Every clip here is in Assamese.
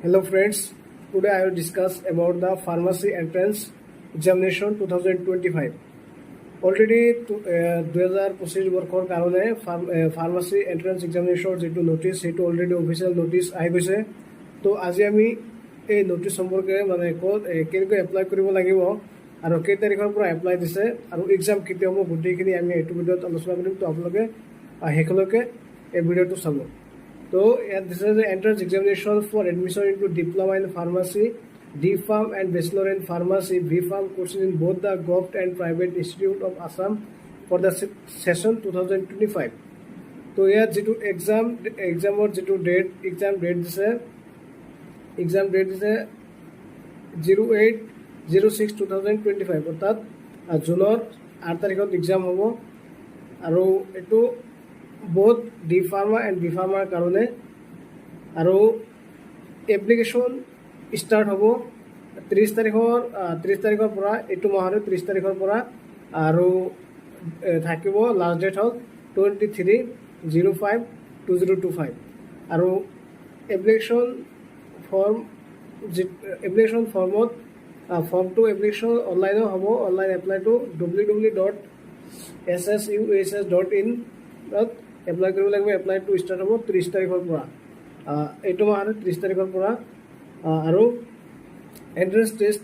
Hello friends, today I will discuss about the pharmacy entrance examination 2025. Already 2025 বৰ্ষৰ কাৰণে ফাৰ্মাচী এন্ট্ৰেন্স এক্সামিনেশ্যনৰ যিটো নোটিছ সেইটো অলৰেডি অফিচিয়েল নোটিছ আহি গৈছে। তো আজি আমি এই নোটিছ সম্পৰ্কে মানে ক'ত কেনেকৈ এপ্লাই কৰিব লাগিব আৰু কেই তাৰিখৰ পৰা এপ্লাই দিছে আৰু এক্সাম কেতিয়া হ'ব গোটেইখিনি আমি এইটো ভিডিঅ'ত আলোচনা কৰিম। তো আপোনালোকে শেষলৈকে এই ভিডিঅ'টো চাব। So this is the entrance examination for admission into diploma in pharmacy, D.Pharm and bachelor in pharmacy, B.Pharm courses in both the government and private institute of Assam for the session 2025. So here jitu exam or jitu date exam date is 08/06/2025 অর্থাৎ জুনৰ 8 তাৰিখত এক্সাম হ'ব আৰু এইটো both D.Pharma and B.Pharma কাৰণে আৰু এপ্লিকেশ্যন ষ্টাৰ্ট হ'ব 30 তাৰিখৰ পৰা এইটো মাহৰ 30 তাৰিখৰ পৰা আৰু থাকিব লাষ্ট ডেট হ'ল 23/05/2025 আৰু এপ্লিকেশ্যন ফৰ্মত ফৰ্মটো এপ্লিকেশ্যন অনলাইনো হ'ব। অনলাইন এপ্লাইটো www.ssuhs.in এপ্লাই কৰিব লাগিব। এপ্লাইটো ষ্টাৰ্ট হ'ব 30 তাৰিখৰ পৰা এইটো মাহৰ 30 তাৰিখৰ পৰা আৰু এন্ট্ৰেন্স টেষ্ট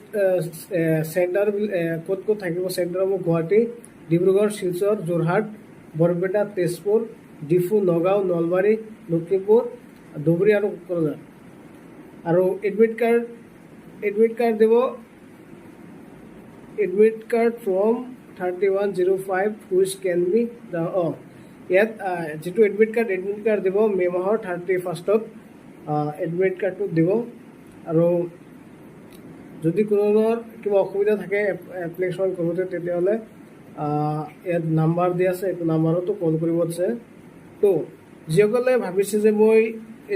চেণ্টাৰ ক'ত থাকিব চেণ্টাৰ হ'ব গুৱাহাটী, ডিব্ৰুগড়, শিলচৰ, যোৰহাট, বৰপেটা, তেজপুৰ, ডিফু, নগাঁও, নলবাৰী, লখিমপুৰ, ধুবুৰী আৰু কোকৰাঝাৰ। আৰু admit card from 3105 which can be ইয়াত যিটো এডমিট কাৰ্ড দিব মে' মাহৰ 31st এডমিট কাৰ্ডটো দিব। আৰু যদি কোনো ধৰণৰ কিবা অসুবিধা থাকে এপ্লিকেশ্যন কৰোঁতে তেতিয়াহ'লে ইয়াত নাম্বাৰ দিয়া আছে, এইটো নাম্বাৰতো কল কৰিব দিছে। তো যিসকলে ভাবিছে যে মই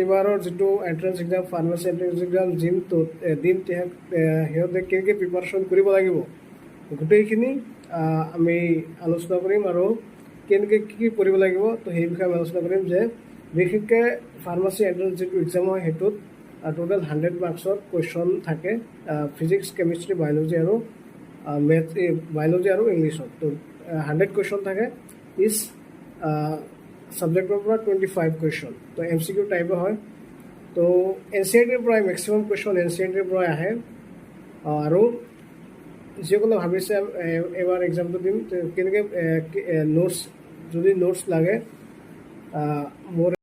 এইবাৰৰ যিটো entrance exam pharmacy entrance exam দিম সিহঁতে কেনেকৈ প্ৰিপাৰেশ্যন কৰিব লাগিব গোটেইখিনি আমি আলোচনা কৰিম আৰু কেনেকৈ কি কৰিব লাগিব। তো সেই বিষয়ে আমি আলোচনা কৰিম যে বিশেষকৈ ফাৰ্মাচী এণ্ট্ৰেন্স যিটো এক্সাম হয় সেইটোত টোটেল 100 মাৰ্কছৰ কুৱেশ্যন থাকে ফিজিক্স, কেমিষ্ট্ৰি, বায়'লজি আৰু ইংলিছত। তো 100 কুৱেশ্যন থাকে, ইচ ছাবজেক্টৰ পৰা 25 কুৱেশ্যন। তো MCQ টাইপৰ হয়। তো NCERTৰ পৰাই মেক্সিমাম কুৱেশ্যন NCERTৰ পৰাই আহে। আৰু যিসকলে ভাবিছে এবাৰ এক্সামটো দিম কেনেকৈ নোটছ যদি নোটছ লাগে মোৰ